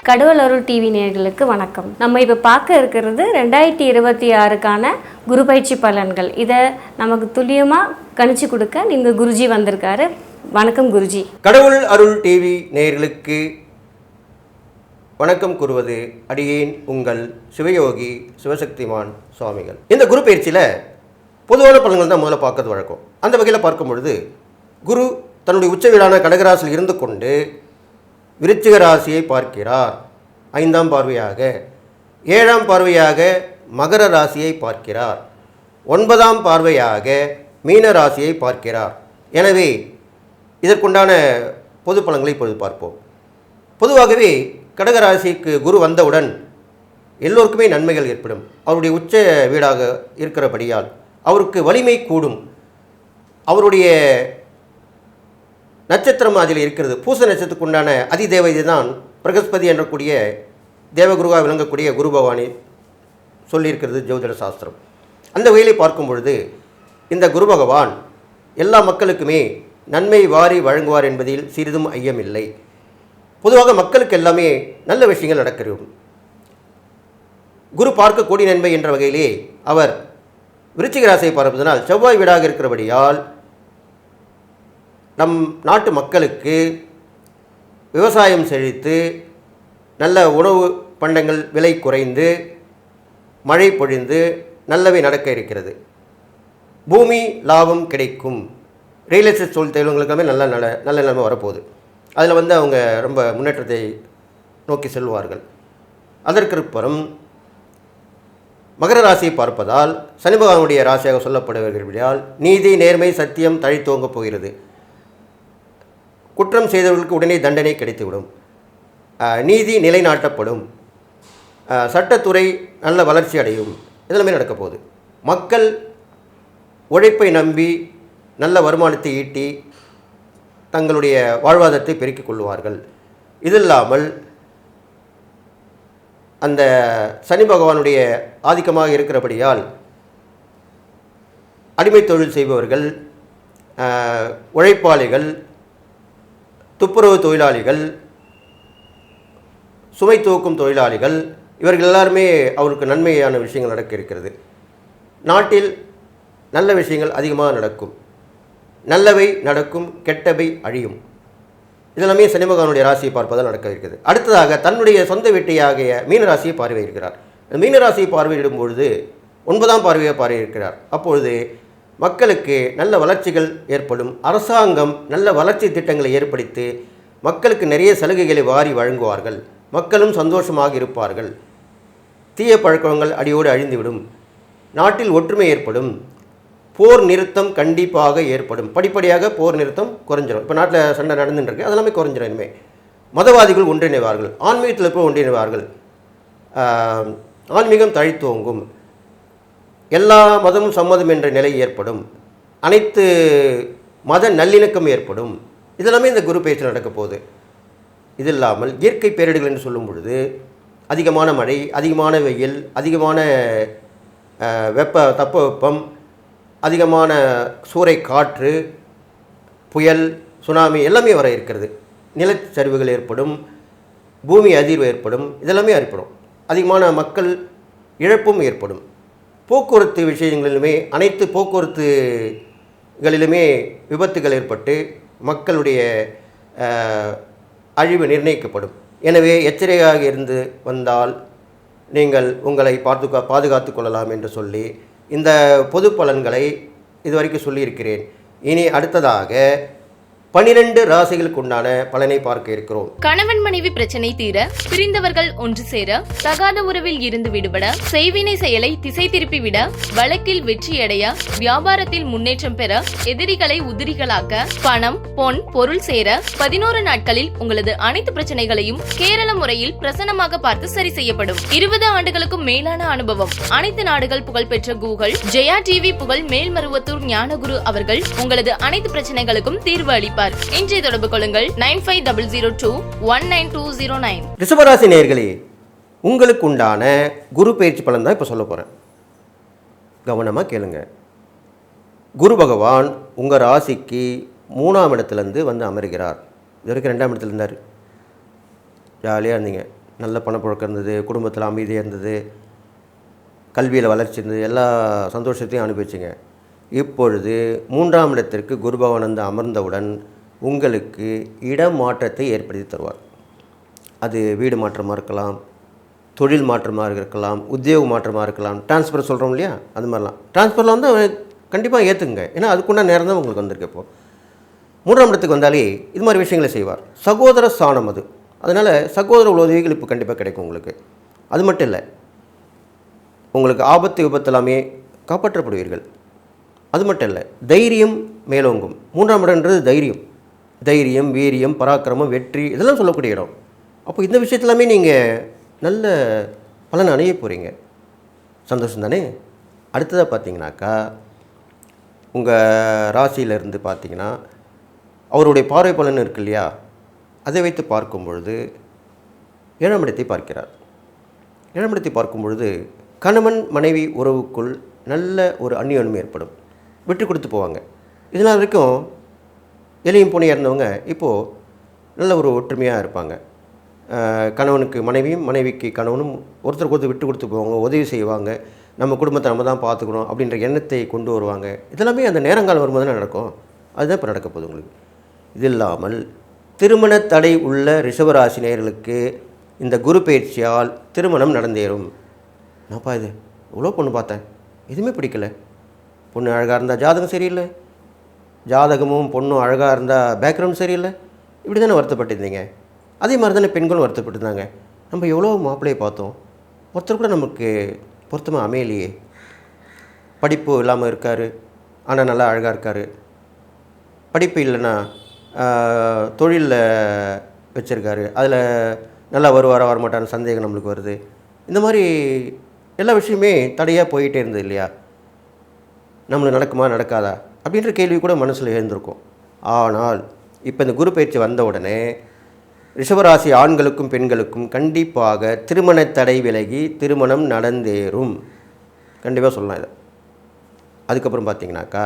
கடவுள் அருள் டிவி நேயர்களுக்கு வணக்கம். நம்ம இப்போ பார்க்க இருக்கிறது 2026க்கான குரு பயிற்சி பலன்கள். இதை நமக்கு துல்லியமாக கணிச்சு கொடுக்க நீங்கள் குருஜி வந்திருக்காரு. வணக்கம் குருஜி. கடவுள் அருள் டிவி நேயர்களுக்கு வணக்கம் கூறுவது அடியேன் உங்கள் சிவயோகி சிவசக்திமான் சுவாமிகள். இந்த குரு பயிற்சியில் பொதுவான பலன்கள் தான் முதல்ல பார்க்கறது வழக்கம். அந்த வகையில் பார்க்கும் பொழுது குரு தன்னுடைய உச்ச வீடான கடகராசியில் இருந்து கொண்டு விருச்சிக ராசியை பார்க்கிறார். 5ஆம் பார்வையாக. 7ஆம் பார்வையாக மகர ராசியை பார்க்கிறார். 9ஆம் பார்வையாக மீன ராசியை பார்க்கிறார். எனவே இதற்குண்டான பொது பலன்களை இப்பொழுது பார்ப்போம். பொதுவாகவே கடகராசிக்கு குரு வந்தவுடன் எல்லோருக்குமே நன்மைகள் ஏற்படும். அவருடைய உச்ச வீடாக இருக்கிறபடியால் அவருக்கு வலிமை கூடும். அவருடைய நட்சத்திரம் அதில் இருக்கிறது. பூச நட்சத்திரத்துக்கு உண்டான அதிதேவதை தான் பிரகஸ்பதி என்றக்கூடிய தேவகுருவாக விளங்கக்கூடிய குரு பகவானை சொல்லியிருக்கிறது ஜோதிட சாஸ்திரம். அந்த வகையிலே பார்க்கும் பொழுது இந்த குரு பகவான் எல்லா மக்களுக்குமே நன்மை வாரி வழங்குவார் என்பதில் சிறிதும் ஐயமில்லை. பொதுவாக மக்களுக்கு எல்லாமே நல்ல விஷயங்கள் நடக்கிறது. குரு பார்க்கக்கூடிய நன்மை என்ற வகையிலே அவர் விருச்சிக ராசியை பார்ப்பதனால் செவ்வாய் வீடாக இருக்கிறபடியால் நம் நாட்டு மக்களுக்கு விவசாயம் செழித்து நல்ல உணவு பண்டங்கள் விலை குறைந்து மழை பொழிந்து நல்லவை நடக்க இருக்கிறது. பூமி லாபம் கிடைக்கும். ரியல் எஸ்டேட் தொழில்களுக்காக நல்ல நிலைமை வரப்போகுது. அதில் அவங்க ரொம்ப முன்னேற்றத்தை நோக்கி செல்வார்கள். அதற்கப்புறம் மகர ராசியை பார்ப்பதால் சனி பகவானுடைய ராசியாக சொல்லப்படுவதால் நீதி நேர்மை சத்தியம் தழைத்தோங்க போகிறது. குற்றம் செய்தவர்களுக்கு உடனே தண்டனை கிடைத்துவிடும். நீதி நிலைநாட்டப்படும். சட்டத்துறை நல்ல வளர்ச்சி அடையும். இதெல்லாமே நடக்க போகுது. மக்கள் உழைப்பை நம்பி நல்ல வருமானத்தை ஈட்டி தங்களுடைய வாழ்வாதாரத்தை பெருக்கிக் கொள்வார்கள். இது இல்லாமல் அந்த சனி பகவானுடைய ஆதிக்கமாக இருக்கிறபடியால் அடிமை தொழில் செய்பவர்கள், உழைப்பாளிகள், துப்புரவு தொழிலாளிகள், சுமை தூக்கும் தொழிலாளிகள், இவர்கள் எல்லாருமே அவருக்கு நன்மையான விஷயங்கள் நடக்க இருக்கிறது. நாட்டில் நல்ல விஷயங்கள் அதிகமாக நடக்கும். நல்லவை நடக்கும், கெட்டவை அழியும். இதெல்லாமே சனி பகவானுடைய ராசியை பார்ப்பதால் நடக்க இருக்கிறது. அடுத்ததாக தன்னுடைய சொந்த வீட்டையாகிய மீனராசியை பார்வையிடுகிறார். மீனராசியை பார்வையிடும் பொழுது 9ஆம் பார்வையை பார்வையிடுகிறார். அப்பொழுது மக்களுக்கு நல்ல வளர்ச்சிகள் ஏற்படும். அரசாங்கம் நல்ல வளர்ச்சி திட்டங்களை ஏற்படுத்தி மக்களுக்கு நிறைய சலுகைகளை வாரி வழங்குவார்கள். மக்களும் சந்தோஷமாக இருப்பார்கள். தீய பழக்கங்கள் அடியோடு அழிந்துவிடும். நாட்டில் ஒற்றுமை ஏற்படும். போர் நிறுத்தம் கண்டிப்பாக ஏற்படும். படிப்படியாக போர் நிறுத்தம் குறைஞ்சிடும். இப்போ நாட்டில் சண்டை நடந்துட்டுருக்கு, அதெல்லாமே குறைஞ்சிடும். இனிமேல் மதவாதிகள் ஒன்றிணைவார்கள். ஆன்மீகத்தில் இப்போ ஒன்றிணைவார்கள். ஆன்மீகம் தழைத்தோங்கும். எல்லா மதமும் சம்மதம் என்ற நிலை ஏற்படும். அனைத்து மத நல்லிணக்கம் ஏற்படும். இதெல்லாமே இந்த குரு பயிற்சி நடக்க போகுது. இது இல்லாமல் இயற்கை பேரிடர்கள் என்று சொல்லும் பொழுது அதிகமான மழை, அதிகமான வெயில், அதிகமான தட்பவெப்பம், அதிகமான சூறை காற்று, புயல், சுனாமி எல்லாமே வர இருக்கிறது. நிலச்சரிவுகள் ஏற்படும். பூமி அதிர்வு ஏற்படும். இதெல்லாமே ஏற்படும். அதிகமான மக்கள் இழப்பும் ஏற்படும். போக்குவரத்து விஷயங்களிலுமே அனைத்து போக்குவரத்துகளிலுமே விபத்துகள் ஏற்பட்டு மக்களுடைய அழிவு நிர்ணயிக்கப்படும். எனவே எச்சரிக்கையாக இருந்து வந்தால் நீங்கள் உங்களை பாதுகாத்து கொள்ளலாம் என்று சொல்லி இந்த பொது பலன்களை இதுவரைக்கும் சொல்லியிருக்கிறேன். இனி அடுத்ததாக 12 ராசிகளுக்கு உண்டான பலனை பார்க்க இருக்கிறோம். கணவன் மனைவி பிரச்சனை தீர, பிரிந்தவர்கள் ஒன்று சேர, தகாத உறவில் இருந்து விடுபட, செய்வினை செயலை திசை திருப்பி விட, வழக்கில் வெற்றியடைய, வியாபாரத்தில் முன்னேற்றம் பெற, எதிரிகளை உதிரிகளாக்க, பணம் பொன் பொருள் சேர 11 நாட்களில் உங்களது அனைத்து பிரச்சனைகளையும் கேரள முறையில் பிரசன்னமாக பார்த்து சரி செய்யப்படும். 20 ஆண்டுகளுக்கும் மேலான அனுபவம். அனைத்து நாடுகள் புகழ்பெற்ற கூகுள் ஜெயா டிவி புகழ் மேல்மருவத்தூர் ஞானகுரு அவர்கள் உங்களது அனைத்து பிரச்சனைகளுக்கும் தீர்வு அளிப்பார். இன்றைய தொடர்பு கொள்ளுங்கள் 9500219209. ரிஷபராசி நேயர்களே, உங்களுக்கு உண்டான குரு பயிற்சி பலன் தான் இப்போ சொல்ல போகிறேன். கவனமாக கேளுங்க. குரு பகவான் உங்கள் ராசிக்கு 3ஆம் இடத்துலேருந்து வந்து அமர்கிறார். இது வரைக்கும் 2ஆம் இடத்துல இருந்தார். ஜாலியாக இருந்தீங்க. நல்ல பணப்புழக்கம் இருந்தது, குடும்பத்தில் அமைதியாக இருந்தது, கல்வியில் வளர்ச்சி இருந்தது, எல்லா சந்தோஷத்தையும் அனுபவிச்சிங்க. இப்பொழுது 3ஆம் இடத்திற்கு குரு பகவான் வந்து அமர்ந்தவுடன் உங்களுக்கு இடமாற்றத்தை ஏற்படுத்தி தருவார். அது வீடு மாற்றமாக இருக்கலாம், தொழில் மாற்றமாக இருக்கலாம், உத்தியோக மாற்றமாக இருக்கலாம், ட்ரான்ஸ்ஃபர் சொல்கிறோம் இல்லையா, அது மாதிரிலாம். ட்ரான்ஸ்ஃபரில் வந்து கண்டிப்பாக ஏற்றுங்க, ஏன்னா அதுக்குள்ள நேரம் தான் உங்களுக்கு வந்திருக்கு. இப்போது 3ஆம் இடத்துக்கு வந்தாலே இது மாதிரி விஷயங்களை செய்வார். சகோதர ஸ்தானம் அது, அதனால் சகோதர உதவிகள் இப்போ கண்டிப்பாக கிடைக்கும் உங்களுக்கு. அது மட்டும் இல்லை, உங்களுக்கு ஆபத்து விபத்து எல்லாமே காப்பாற்றப்படுவீர்கள். அது மட்டும் இல்லை, தைரியம் மேலோங்கும். 3ஆம் இடம்ன்றது தைரியம், வீரியம், பராக்கிரமம், வெற்றி, இதெல்லாம் சொல்லக்கூடிய இடம். அப்போ இந்த விஷயத்துலாமே நீங்கள் நல்ல பலன் அடைய போகிறீங்க. சந்தோஷம் தானே? அடுத்ததாக பார்த்தீங்கன்னாக்கா, உங்கள் ராசியிலேருந்து பார்த்தீங்கன்னா அவருடைய பார்வை பலன் இருக்கு இல்லையா, அதை வைத்து பார்க்கும் பொழுது 7ஆம் இடத்தை பார்க்கிறார். 7ஆம் இடத்தை பார்க்கும் பொழுது கணவன் மனைவி உறவுக்குள் நல்ல ஒரு அந்யோன்மை ஏற்படும், விட்டு கொடுத்து போவாங்க. இதனால் வரைக்கும் எளியும் பூனையாக இருந்தவங்க இப்போது நல்ல ஒரு ஒற்றுமையாக இருப்பாங்க. கணவனுக்கு மனைவியும், மனைவிக்கு கணவனும் ஒருத்தருக்கு ஒருத்தர் விட்டு கொடுத்து போவாங்க, உதவி செய்வாங்க, நம்ம குடும்பத்தை நம்ம தான் பார்த்துக்கணும் அப்படின்ற எண்ணத்தை கொண்டு வருவாங்க. இதெல்லாமே அந்த நேரங்காலம் வரும்போது தான் நடக்கும். அதுதான் இப்போ நடக்க போகுது உங்களுக்கு. இது இல்லாமல் திருமண தடை உள்ள ரிஷபராசி நேயர்களுக்கு இந்த குரு பயிற்சியால் திருமணம் நடந்தேறும். என்னப்பா இது, இவ்வளோ பொண்ணு பார்த்தேன், எதுவுமே பிடிக்கல. பொண்ணு அழகாக இருந்தால் ஜாதகம் சரியில்லை, ஜாதகமும் பொண்ணும் அழகாக இருந்தால் பேக்ரவுண்ட் சரியில்லை, இப்படி தானே வருத்தப்பட்டிருந்தீங்க. அதே மாதிரி தானே பெண்களும் வருத்தப்பட்டிருந்தாங்க. நம்ம எவ்வளோ மாப்பிள்ளையை பார்த்தோம், ஒருத்தர் கூட நமக்கு பொருத்தமாக அமையலையே. படிப்பு இல்லாமல் இருக்கார், ஆனால் நல்லா அழகாக இருக்கார். படிப்பு இல்லைன்னா தொழிலில் வச்சுருக்காரு, அதில் நல்லா வருவாரா வரமாட்டான்னு சந்தேகம் நம்மளுக்கு வருது. இந்த மாதிரி எல்லா விஷயமே தடையாக போயிட்டே இருந்தது இல்லையா. நம்மளுக்கு நடக்குமா நடக்காதா அப்படின்ற கேள்வி கூட மனசில் எழுந்திருக்கும். ஆனால் இப்போ இந்த குரு பயிற்சி வந்த உடனே ரிஷபராசி ஆண்களுக்கும் பெண்களுக்கும் கண்டிப்பாக திருமண தடை விலகி திருமணம் நடந்தேறும். கண்டிப்பாக சொல்லலாம் இதை. அதுக்கப்புறம் பார்த்தீங்கன்னாக்கா,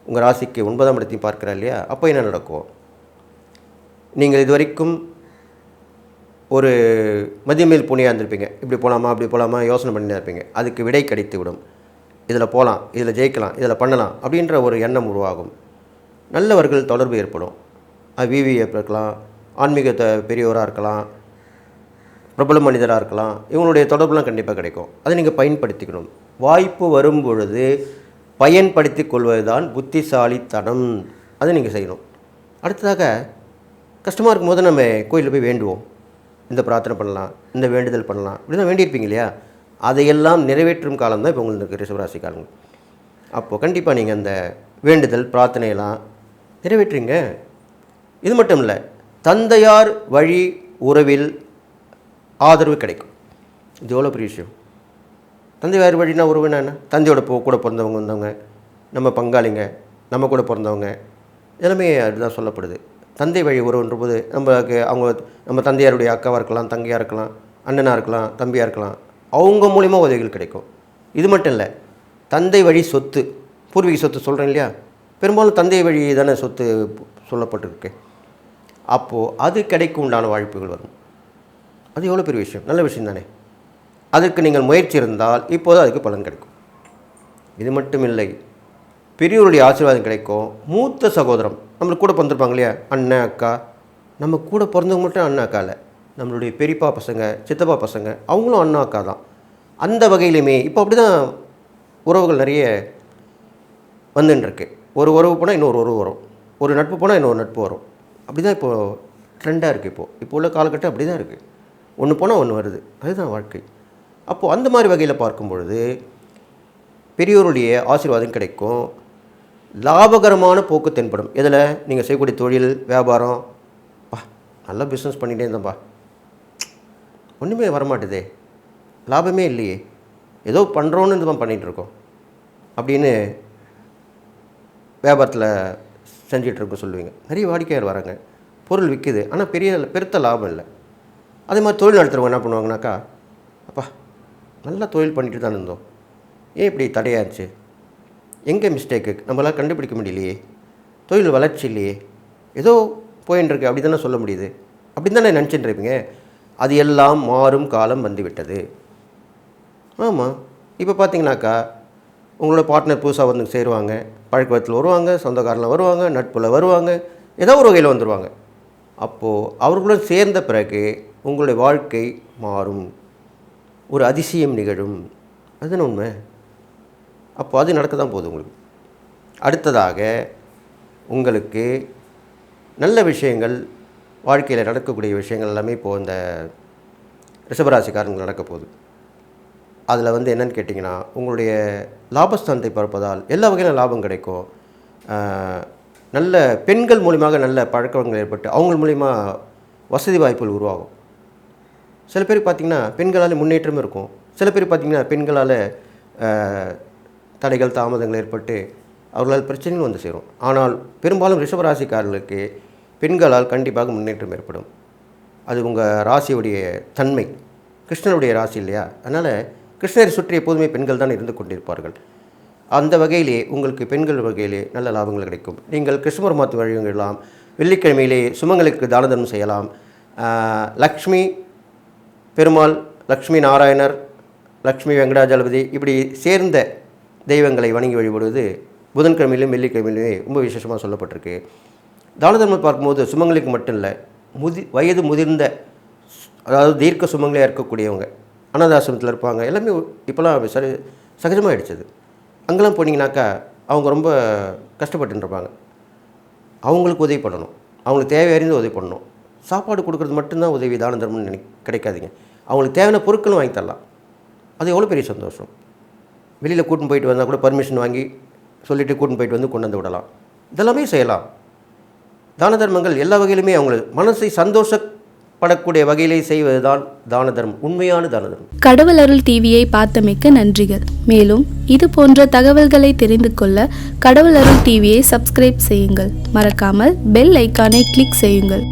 உங்கள் ராசிக்கு 9ஆம் இடத்தையும் பார்க்குறா இல்லையா, அப்போ என்ன நடக்கும்? நீங்கள் இது வரைக்கும் ஒரு மதியமேல் பூனையாக இருந்திருப்பீங்க. இப்படி போகலாமா அப்படி போகலாமா யோசனை பண்ணி இருப்பீங்க. அதுக்கு விடை கிடைத்து விடும். இதில் போகலாம், இதில் ஜெயிக்கலாம், இதில் பண்ணலாம் அப்படின்ற ஒரு எண்ணம் உருவாகும். நல்லவர்கள் தொடர்பு ஏற்படும். அது விவிஎஃப் இருக்கலாம், ஆன்மீக பெரியவராக இருக்கலாம், பிரபல மனிதராக இருக்கலாம். இவங்களுடைய தொடர்புலாம் கண்டிப்பாக கிடைக்கும். அதை நீங்கள் பயன்படுத்திக்கணும். வாய்ப்பு வரும் பொழுது பயன்படுத்தி கொள்வது தான் புத்திசாலித்தனம். அதை நீங்கள் செய்யணும். அடுத்ததாக கஷ்டமாக இருக்கும்போது நம்ம கோயிலில் போய் வேண்டுவோம், இந்த பிரார்த்தனை பண்ணலாம், இந்த வேண்டுதல் பண்ணலாம், இப்படி தான் வேண்டியிருப்பீங்க இல்லையா. அதையெல்லாம் நிறைவேற்றும் காலம் தான் இப்போ உங்களுக்கு ரிஷபராசி காலங்கள். அப்போது கண்டிப்பாக நீங்கள் அந்த வேண்டுதல் பிரார்த்தனையெல்லாம் நிறைவேற்றுங்க. இது மட்டும் இல்லை, தந்தையார் வழி உறவில் ஆதரவு கிடைக்கும். இது எவ்வளோ பெரிய விஷயம். தந்தையார் வழினா உறவுனா என்ன? தந்தையோட கூட பிறந்தவங்க வந்தவங்க, நம்ம பங்காளிங்க, நம்ம கூட பிறந்தவங்க, எல்லாமே அதுதான் சொல்லப்படுது. தந்தை வழி உறவுன்ற போது நம்ம தந்தையாருடைய அக்காவாக இருக்கலாம், தங்கையாக இருக்கலாம், அண்ணனாக இருக்கலாம், தம்பியாக இருக்கலாம், அவங்க மூலிமா உதவிகள் கிடைக்கும். இது மட்டும் இல்லை, தந்தை வழி சொத்து, பூர்வீக சொத்து சொல்கிறேன் இல்லையா, பெரும்பாலும் தந்தை வழி தானே சொத்து சொல்லப்பட்டிருக்கு. அப்போது அது கிடைக்கும் உண்டான வாய்ப்புகள் வரும். அது எவ்வளோ பெரிய விஷயம், நல்ல விஷயம் தானே. அதுக்கு நீங்கள் முயற்சி இருந்தால் இப்போது அதுக்கு பலன் கிடைக்கும். இது மட்டும் இல்லை, பெரியவருடைய ஆசீர்வாதம் கிடைக்கும். மூத்த சகோதரம் நம்மளுக்கு கூட பிறந்திருப்பாங்க இல்லையா, அண்ணன் அக்கா, நம்ம கூட பிறந்தவங்க மட்டும் அண்ணன் அக்கா இல்லை, நம்மளுடைய பெரியப்பா பசங்க, சித்தப்பா பசங்க, அவங்களும் அண்ணா அக்கா தான். அந்த வகையிலுமே இப்போ அப்படி தான் உறவுகள் நிறைய வந்துட்டுருக்கு. ஒரு உறவு போனால் இன்னொரு உறவு வரும், ஒரு நட்பு போனால் இன்னொரு நட்பு வரும். அப்படி தான் இப்போது ட்ரெண்டாக இருக்குது. இப்போ உள்ள காலகட்டம் அப்படி தான் இருக்குது. ஒன்று போனால் ஒன்று வருது, அதுதான் வாழ்க்கை. அப்போது அந்த மாதிரி வகையில் பார்க்கும் பொழுது பெரியோருடைய ஆசீர்வாதம் கிடைக்கும். லாபகரமான போக்கு தென்படும். இதில் நீங்கள் செய்யக்கூடிய தொழில் வியாபாரம், நல்லா பிஸ்னஸ் பண்ணிகிட்டே இருந்தேன்ப்பா, ஒன்றுமே வரமாட்டுதே, லாபமே இல்லையே, ஏதோ பண்ணுறோன்னு இந்த மாதிரி பண்ணிகிட்ருக்கோம் அப்படின்னு வியாபாரத்தில் செஞ்சிகிட்ருக்கோம் சொல்லுவீங்க. நிறைய வாடிக்கையாளர் வராங்க, பொருள் விற்கிது, ஆனால் பெருத்த லாபம் இல்லை. அதே மாதிரி தொழில் நடத்துகிறவங்க என்ன பண்ணுவாங்கனாக்கா, அப்பா நல்லா தொழில் பண்ணிட்டு தான் இருந்தோம், ஏன் இப்படி தடையாச்சு, எங்கே மிஸ்டேக்கு நம்மளால் கண்டுபிடிக்க முடியலையே, தொழில் வளர்ச்சி இல்லையே, ஏதோ போயின்னு இருக்கு அப்படி தானே சொல்ல முடியுது, அப்படி தானே நினச்சிட்டு இருப்பீங்க. அது எல்லாம் மாறும் காலம் வந்துவிட்டது. ஆமாம், இப்போ பார்த்தீங்கன்னாக்கா உங்களோட பார்ட்னர் புதுசாக வந்து சேருவாங்க, பழக்க வழக்கத்தில் வருவாங்க, சொந்தக்காரில் வருவாங்க, நட்பில் வருவாங்க, ஏதோ ஒரு வகையில் வந்துடுவாங்க. அப்போது அவர்களுடன் சேர்ந்த பிறகு உங்களுடைய வாழ்க்கை மாறும், ஒரு அதிசயம் நிகழும். அதுதானே உண்மை. அப்போ அது நடக்க தான் போகுது உங்களுக்கு. அடுத்ததாக உங்களுக்கு நல்ல விஷயங்கள், வாழ்க்கையில் நடக்கக்கூடிய விஷயங்கள் எல்லாமே இப்போது இந்த ரிஷபராசிக்காரங்களுக்கு நடக்க போகுது. அதில் வந்து என்னென்னு கேட்டிங்கன்னா, உங்களுடைய லாபஸ்தானத்தை பார்ப்பதால் எல்லா வகையிலும் லாபம் கிடைக்கும். நல்ல பெண்கள் மூலியமாக நல்ல பழக்கங்கள் ஏற்பட்டு அவங்க மூலிமா வசதி வாய்ப்புகள் உருவாகும். சில பேர் பார்த்திங்கன்னா பெண்களால் முன்னேற்றமும் இருக்கும். சில பேர் பார்த்திங்கன்னா பெண்களால் தடைகள் தாமதங்கள் ஏற்பட்டு அவர்களால் பிரச்சனைகள் வந்து சேரும். ஆனால் பெரும்பாலும் ரிஷபராசிக்காரர்களுக்கு பெண்களால் கண்டிப்பாக முன்னேற்றம் ஏற்படும். அது உங்கள் ராசியுடைய தன்மை. கிருஷ்ணனுடைய ராசி இல்லையா? அதனால் கிருஷ்ணரை சுற்றி எப்போதுமே பெண்கள் தான் இருந்து கொண்டிருப்பார்கள். அந்த வகையிலே உங்களுக்கு பெண்கள் வகையிலே நல்ல லாபங்கள் கிடைக்கும். நீங்கள் கிருஷ்ண பரமாத்மா வழிபடலாம். வெள்ளிக்கிழமையிலே சுமங்களுக்கு தான தர்மம் செய்யலாம். லக்ஷ்மி பெருமாள், லக்ஷ்மி நாராயணர், லக்ஷ்மி வெங்கடாஜலபதி இப்படி சேர்ந்த தெய்வங்களை வணங்கி வழிபடுவது புதன்கிழமையிலும் வெள்ளிக்கிழமையிலுமே ரொம்ப விசேஷமாக சொல்லப்பட்டிருக்கு. தான தர்மம் பார்க்கும்போது சுமங்களுக்கு மட்டும் இல்லை, வயது முதிர்ந்த, அதாவது தீர்க்க சுமங்களையாக இருக்கக்கூடியவங்க, அனாதாசிரமத்தில் இருப்பாங்க, எல்லாமே இப்போலாம் சகஜமாக ஆகிடுச்சது. அங்கெல்லாம் போனீங்கன்னாக்கா அவங்க ரொம்ப கஷ்டப்பட்டுருப்பாங்க. அவங்களுக்கு உதவி பண்ணணும், அவங்களுக்கு தேவையறிந்து உதவி பண்ணணும். சாப்பாடு கொடுக்குறது மட்டும்தான் உதவி, தான தர்மம்னு கிடைக்காதீங்க. அவங்களுக்கு தேவையான பொருட்களும் வாங்கி தரலாம். அது எவ்வளோ பெரிய சந்தோஷம். வெளியில் கூட்டின்னு போயிட்டு வந்தால் கூட பர்மிஷன் வாங்கி சொல்லிவிட்டு கூட்டின்னு போயிட்டு வந்து கொண்டு வந்து விடலாம். இதெல்லாமே செய்யலாம். தான தர்மங்கள் எல்லா வகையிலுமே அவங்க மனசை சந்தோஷப்படக்கூடிய வகையிலே செய்வது தான் தான தர்மம், உண்மையான தான தர்மம். கடவுள் அருள் டிவியை பார்த்தமைக்க நன்றிகள். மேலும் இது போன்ற தகவல்களை தெரிந்து கொள்ள கடவுள் அருள் டிவியை சப்ஸ்கிரைப் செய்யுங்கள். மறக்காமல் பெல் ஐக்கானை கிளிக் செய்யுங்கள்.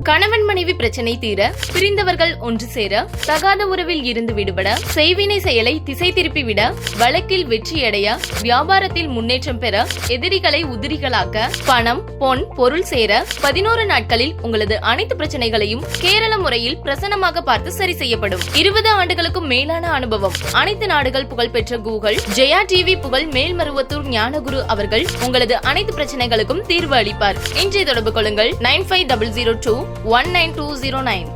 கணவன் மனைவி பிரச்சனை தீர, பிரிந்தவர்கள் ஒன்று சேர, தகாத உறவில் இருந்து விடுபட, செய்வினை செயலை திசை திருப்பி விட, வழக்கில் வெற்றியடைய, வியாபாரத்தில் முன்னேற்றம் பெற, எதிரிகளை உதிரிகளாக்க, பணம் பொன் பொருள் சேர 11 நாட்களில் உங்களது அனைத்து பிரச்சனைகளையும் கேரள முறையில் பிரசன்னமாக பார்த்து சரி செய்யப்படும். 20 ஆண்டுகளுக்கும் மேலான அனுபவம். அனைத்து நாடுகள் புகழ்பெற்ற கூகுள் ஜெயா டிவி புகழ் மேல்மருவத்தூர் ஞானகுரு அவர்கள் உங்களது அனைத்து பிரச்சனைகளுக்கும் தீர்வு அளிப்பார். இன்றைய தொடர்பு கொள்ளுங்கள் 9500219209.